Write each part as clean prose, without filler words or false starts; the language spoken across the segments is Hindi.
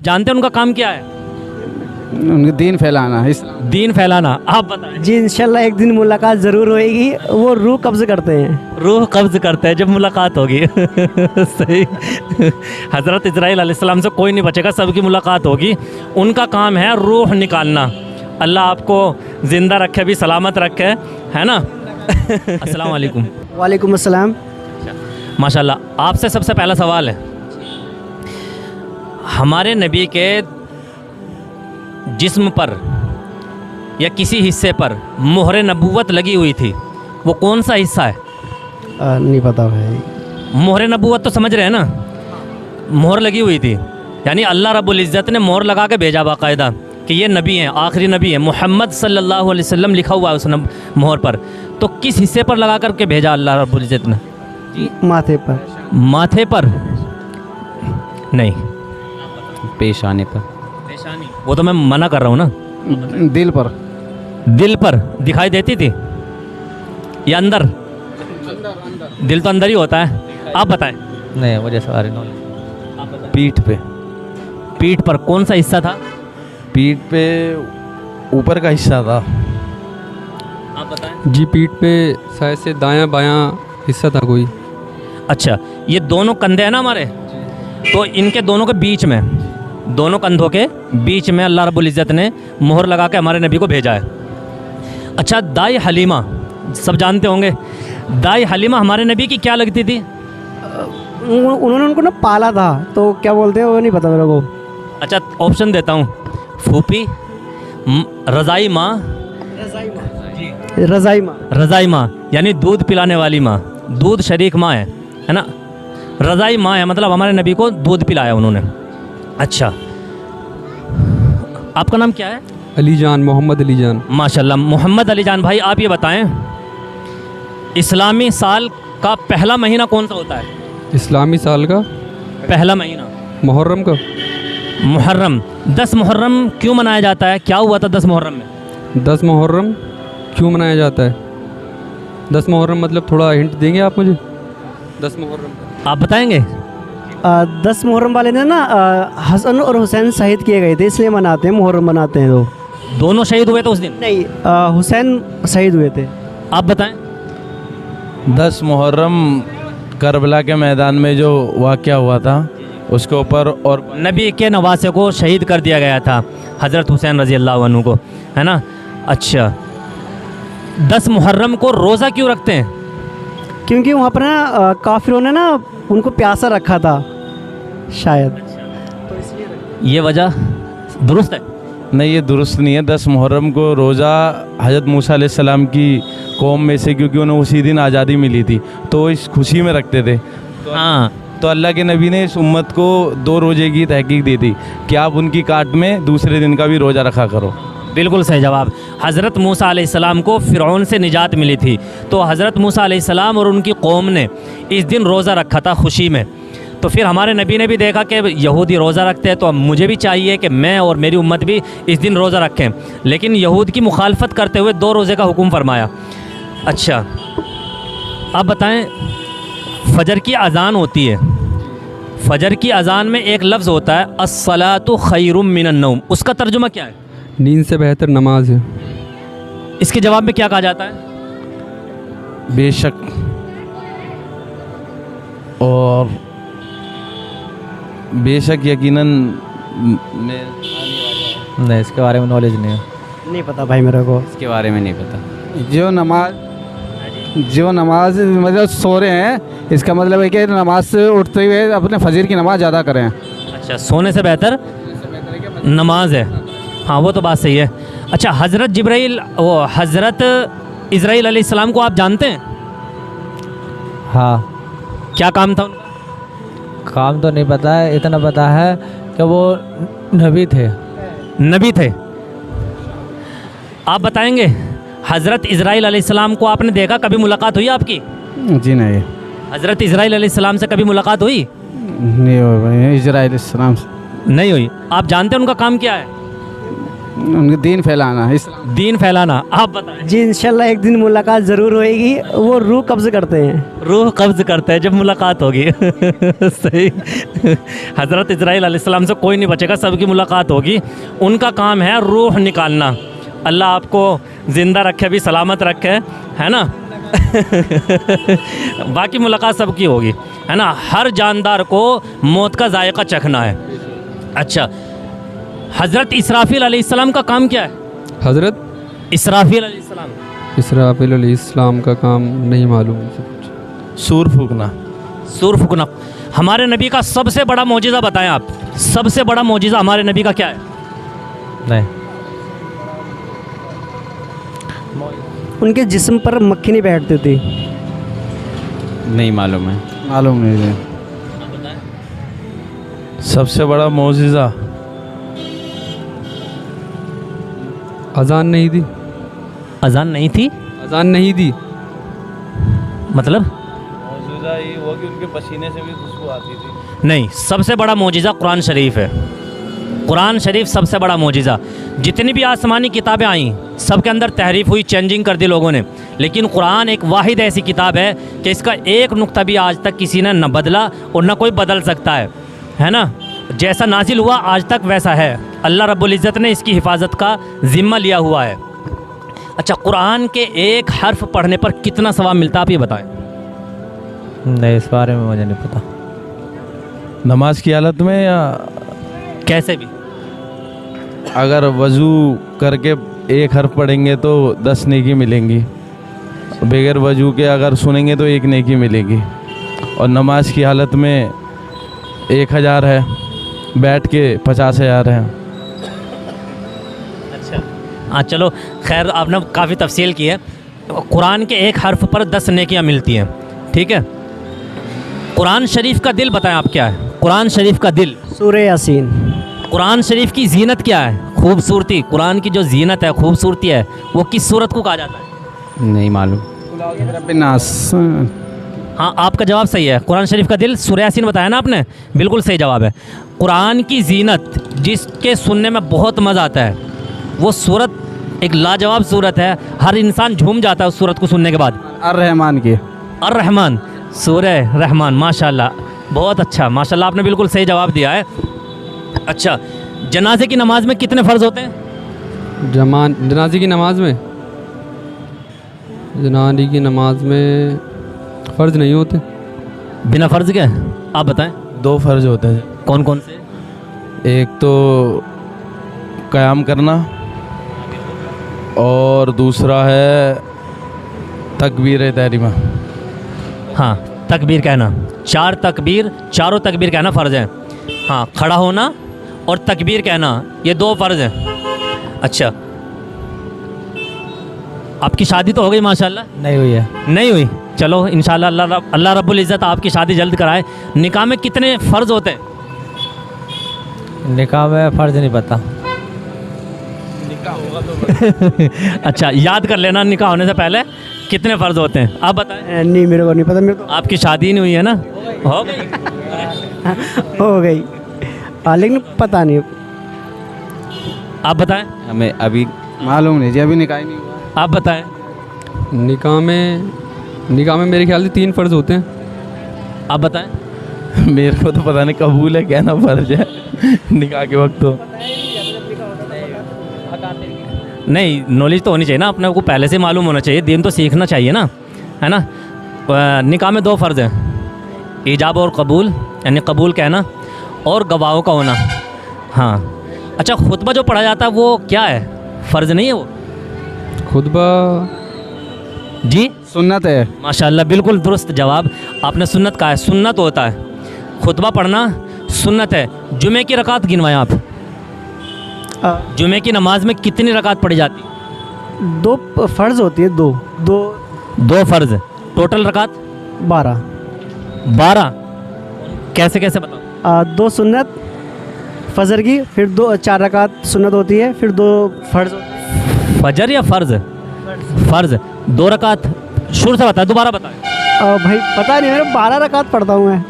जानते हैं उनका काम क्या है? उनके दीन फैलाना, इस्लाम। दीन फैलाना। आप बताएं। जी इंशाल्लाह एक दिन मुलाकात ज़रूर होएगी। वो रूह कब्ज़ करते हैं। रूह कब्ज़ करते हैं जब मुलाकात होगी। सही। हज़रत इजराइल अलैहिस्सलाम से कोई नहीं बचेगा, सबकी मुलाकात होगी। उनका काम है रूह निकालना। अल्लाह आपको ज़िंदा रखे, अभी सलामत रखे, है ना। अस्सलाम वालेकुम। वालेकुम अस्सलाम। माशाल्लाह। आपसे सबसे पहला सवाल है, हमारे नबी के जिस्म पर या किसी हिस्से पर मोहर नबूवत लगी हुई थी, वो कौन सा हिस्सा है? नहीं पता भाई। मोहर नबूवत तो समझ रहे हैं ना, मोहर लगी हुई थी, यानी अल्लाह रब्बुल इज़्ज़त ने मोहर लगा के भेजा बाकायदा कि ये नबी हैं, आखिरी नबी हैं, मोहम्मद सल्लल्लाहु अलैहि वसल्लम लिखा हुआ है उस मोहर पर। तो किस हिस्से पर लगा करके भेजा अल्लाह रब्बुल इज़्ज़त ने? माथे पर। माथे पर नहीं, पेशानी पर। पेशानी, वो तो मैं मना कर रहा हूँ ना। दिल पर। दिल पर दिखाई देती थी या अंदर? दिल तो अंदर ही होता है। आप बताएं। नहीं, मुझे सारे नॉलेज। पीठ पे। पीठ पर कौन सा हिस्सा था? पीठ पे ऊपर का हिस्सा था। आप बताएं। जी पीठ पे शायद से दायां बायां हिस्सा था कोई। अच्छा, ये दोनों कंधे हैं ना हमारे, तो इनके दोनों के बीच में, दोनों कंधों के बीच में अल्लाह रब्बुल इज़्ज़त ने मोहर लगा के हमारे नबी को भेजा है। अच्छा, दाई हलीमा सब जानते होंगे। दाई हलीमा हमारे नबी की क्या लगती थी? उन्होंने उनको ना पाला था, तो क्या बोलते हैं वो नहीं पता मेरे को। अच्छा, ऑप्शन देता हूँ। फूफी, रज़ाई माँ। रज़ाई माँ। रज़ाई माँ यानी दूध पिलाने वाली माँ, दूध शरीक माँ है ना। रज़ाई माँ है, मतलब हमारे नबी को दूध पिलाया उन्होंने। अच्छा, आपका नाम क्या है? अली जान, मोहम्मद अली जान। माशाल्लाह, मोहम्मद अली जान भाई, आप ये बताएं, इस्लामी साल का पहला महीना कौन सा होता है? इस्लामी साल का पहला महीना मुहर्रम का। मुहर्रम। 10 मुहर्रम क्यों मनाया जाता है? क्या हुआ था 10 मुहर्रम में? 10 मुहर्रम क्यों मनाया जाता है? 10 मुहर्रम मतलब थोड़ा हिंट देंगे आप मुझे? 10 मुहर्रम आप बताएंगे? 10 मुहर्रम वाले दिन ना हसन और हुसैन शहीद किए गए थे, इसलिए मनाते हैं, मुहर्रम मनाते हैं। तो दोनों शहीद हुए थे उस दिन? नहीं, हुसैन शहीद हुए थे। आप बताएं। 10 मुहर्रम करबला के मैदान में जो वाक़या हुआ था उसके ऊपर, और नबी के नवासे को शहीद कर दिया गया था, हज़रत हुसैन रज़ी अल्लाह अन्हु को, है ना। अच्छा, 10 मुहर्रम को रोज़ा क्यों रखते हैं? क्योंकि वहाँ पर ना काफिरों ने ना उनको प्यासा रखा था शायद। ये वजह दुरुस्त है? नहीं, ये दुरुस्त नहीं है। 10 मुहर्रम को रोज़ा हज़रत मूसा अलैहिस्सलाम की कौम में से, क्योंकि उन्हें उसी दिन आज़ादी मिली थी, तो इस खुशी में रखते थे। हाँ, तो अल्लाह के नबी ने इस उम्मत को 2 रोज़े की तहकीक दी थी कि आप उनकी काट में दूसरे दिन का भी रोज़ा रखा करो। बिल्कुल सही जवाब। हज़रत मूसा अलैहिस्सलाम को फ़िरौन से निजात मिली थी, तो हज़रत मूसा अलैहिस्सलाम और उनकी कौम ने इस दिन रोज़ा रखा था खुशी में। तो फिर हमारे नबी ने भी देखा कि यहूदी रोज़ा रखते हैं, तो अब मुझे भी चाहिए कि मैं और मेरी उम्मत भी इस दिन रोज़ा रखें। लेकिन यहूद की मुखालफत करते हुए 2 रोज़े का हुक्म फरमाया। अच्छा, आप बताएं, फ़जर की अज़ान होती है, फ़जर की अज़ान में एक लफ्ज़ होता है अस्सलातु खैरुम मिनन नौम, उसका तर्जुमा क्या है? नींद से बेहतर नमाज है। इसके जवाब में क्या कहा जाता है? बेशक, और बेशक यकीनन नहीं, इसके बारे में नॉलेज नहीं है। नहीं पता भाई मेरे को। इसके बारे में नहीं पता। जो नमाज मतलब सो रहे हैं, इसका मतलब है कि नमाज से उठते हुए अपने फजर की नमाज अदा करें। अच्छा, सोने से बेहतर नमाज है। हाँ, वो तो बात सही है। अच्छा, हज़रत जिब्राइल, वो हज़रत इज़राइल अलैहिस्सलाम को आप जानते हैं? हाँ। क्या काम था उनका? काम तो नहीं पता है, इतना पता है कि वो नबी थे। नबी थे। आप बताएंगे, हज़रत इज़राइल अलैहिस्सलाम को आपने देखा, कभी मुलाकात हुई आपकी? जी नहीं, हज़रत इज़राइल अलैहिस्सलाम से कभी मुलाकात हुई? नहीं हो भाई, इजराइल इस्लाम से नहीं हुई। आप जानते हैं उनका काम क्या है? उनके दीन फैलाना, इस्लाम। दीन फैलाना। आप बताएं। जी इंशाल्लाह एक दिन मुलाकात ज़रूर होएगी। वो रूह कब्ज़ करते हैं। रूह कब्ज़ करते हैं जब मुलाकात होगी। सही। हज़रत इस्राईल अलैहिस्सलाम से कोई नहीं बचेगा, सबकी मुलाकात होगी। उनका काम है रूह निकालना। अल्लाह आपको ज़िंदा रखे, भी सलामत रखे, है ना। बाकी मुलाकात सबकी होगी, है ना। हर जानदार को मौत का जायका चखना है। अच्छा, हज़रत इसराफील अलैहिस्सलाम का काम क्या है? हज़रत इसराफील अलैहिस्सलाम, इसराफील अलैहिस्सलाम का काम नहीं मालूम मुझे कुछ। सूर फूकना। सूर फूकना। हमारे नबी का सबसे बड़ा मौजिज़ा बताएं आप। सबसे बड़ा मौजिज़ा हमारे नबी का क्या है? नहीं, उनके जिस्म पर मक्खी नहीं बैठती थी। नहीं मालूम है। मालूम नहीं है। सबसे बड़ा मौजिज़ा अजान नहीं दी। अजान नहीं थी अजान नहीं दी मतलब? मौजिज़ा ये हुआ कि उनके पसीने से भी खुशबू आती थी। नहीं, सबसे बड़ा मौजिज़ा कुरान शरीफ है। कुरान शरीफ सबसे बड़ा मौजिज़ा। जितनी भी आसमानी किताबें आई सबके अंदर तहरीफ हुई, चेंजिंग कर दी लोगों ने, लेकिन कुरान एक वाहिद ऐसी किताब है कि इसका एक नुक्ता भी आज तक किसी ने न बदला और न कोई बदल सकता है ना। जैसा नाजिल हुआ आज तक वैसा है। अल्लाह रब्बुल इज़्ज़त ने इसकी हिफाजत का ज़िम्मा लिया हुआ है। अच्छा, कुरान के एक हर्फ पढ़ने पर कितना सवाब मिलता है आप ये बताएं। नहीं, इस बारे में मुझे नहीं पता। नमाज की हालत में या कैसे भी? अगर वज़ू करके एक हर्फ पढ़ेंगे तो 10 नेकी मिलेंगी, बगैर वज़ू के अगर सुनेंगे तो 1 नेकी मिलेगी। और नमाज की हालत में 1000 है, बैठ के 50,000 है। अच्छा, हाँ चलो खैर, आपने काफ़ी तफसील की है। कुरान के एक हर्फ पर 10 नेकियां मिलती हैं, ठीक है। कुरान शरीफ का दिल बताएं आप क्या है? कुरान शरीफ का दिल। सूरह यासीन। कुरान शरीफ की जीनत क्या है? खूबसूरती। कुरान की जो जीनत है, खूबसूरती है, वो किस सूरत को कहा जाता है? नहीं मालूम। नास। हाँ, आपका जवाब सही है। कुरान शरीफ का दिल सूरह यासीन बताया ना आपने, बिल्कुल सही जवाब है। कुरान की जीनत जिसके सुनने में बहुत मज़ा आता है, वो सूरत एक लाजवाब सूरत है। हर इंसान झूम जाता है उस सूरत को सुनने के बाद। अर्रहमान की। अर्रहमान, सूरह रहमान। माशाल्लाह, बहुत अच्छा, माशाल्लाह, आपने बिल्कुल सही जवाब दिया है। अच्छा, जनाजे की नमाज में कितने फ़र्ज़ होते हैं? जनाजे की नमाज में, जनाजे की नमाज में फ़र्ज नहीं होते। बिना फ़र्ज़ के? आप बताएं। 2 फ़र्ज होते हैं। कौन कौन से? एक तो क़याम करना और दूसरा है तकबीर तहरीमा। हाँ, तकबीर कहना। 4 तकबीर, चारों तकबीर कहना फ़र्ज़ है। हाँ, खड़ा होना और तकबीर कहना, ये 2 फ़र्ज़ हैं। अच्छा, आपकी शादी तो हो गई माशाल्लाह? नहीं हुई है। नहीं हुई? चलो इंशाल्लाह अल्लाह रब्बुल इज़्ज़त आपकी शादी जल्द कराए। निकाह में कितने फ़र्ज़ होते हैं? निकाह में फ़र्ज नहीं पता। अच्छा, याद कर लेना निकाह होने से पहले कितने फ़र्ज़ होते हैं। आप बताएं। नहीं, मेरे को नहीं पता। मेरे आपकी शादी नहीं हुई है ना? हो गई? को हो गई, लेकिन पता नहीं। आप बताएं। हमें अभी मालूम नहीं जी, अभी निकाह ही नहीं हुआ। आप बताएं। निकाह में मेरे ख्याल से 3 फ़र्ज होते हैं। आप बताएं। मेरे को तो पता नहीं, कबूल है कहना फ़र्ज है निकाह के वक्त तो। नहीं, नॉलेज तो होनी चाहिए ना, अपने को पहले से मालूम होना चाहिए। दीन तो सीखना चाहिए ना, है ना। निकाह में 2 फ़र्ज़ हैं, ईजाब और कबूल, यानी कबूल कहना और गवाहों का होना। हाँ, अच्छा, खुतबा जो पढ़ा जाता है वो क्या है? फ़र्ज़ नहीं है वो? खुतबा जी, सुन्नत है। माशाल्लाह, बिल्कुल दुरुस्त जवाब आपने। सुन्नत का है, सुन्नत होता है खुतबा पढ़ना, सुन्नत है। जुमे की रकात गिनवाएं आप। जुमे की नमाज में कितनी रकात पढ़ी जाती है? 2 फ़र्ज होती है। 2 फ़र्ज़। टोटल रकात 12। 12। कैसे कैसे बताओ? 2 सुन्नत फजर की, फिर 4 रकात सुन्नत होती है, फिर 2 फ़र्ज। फजर या फ़र्ज़? फ़र्ज़ 2 रकात। शुरू से बताएं, दोबारा बताएं। भाई पता नहीं, मेरे 12 रकात पढ़ता हूँ मैं।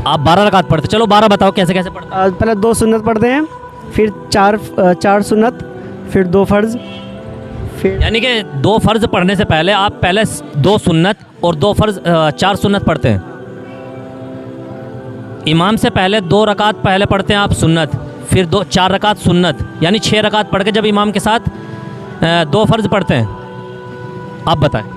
आप 12 रकात पढ़ते? चलो 12 बताओ कैसे कैसे पढ़ते? पहले 2 सुन्नत पढ़ते हैं, फिर 4 सुन्नत, फिर 2 फ़र्ज़, फिर यानी कि 2 फ़र्ज़ पढ़ने से पहले आप पहले 2 सुन्नत और 2 फ़र्ज़ 4 सुन्नत पढ़ते हैं। इमाम से पहले 2 रकात पहले पढ़ते हैं आप सुन्नत, फिर 4 रकात सुन्नत, यानी 6 रकात पढ़ के जब इमाम के साथ 2 फ़र्ज़ पढ़ते हैं। आप बताएं।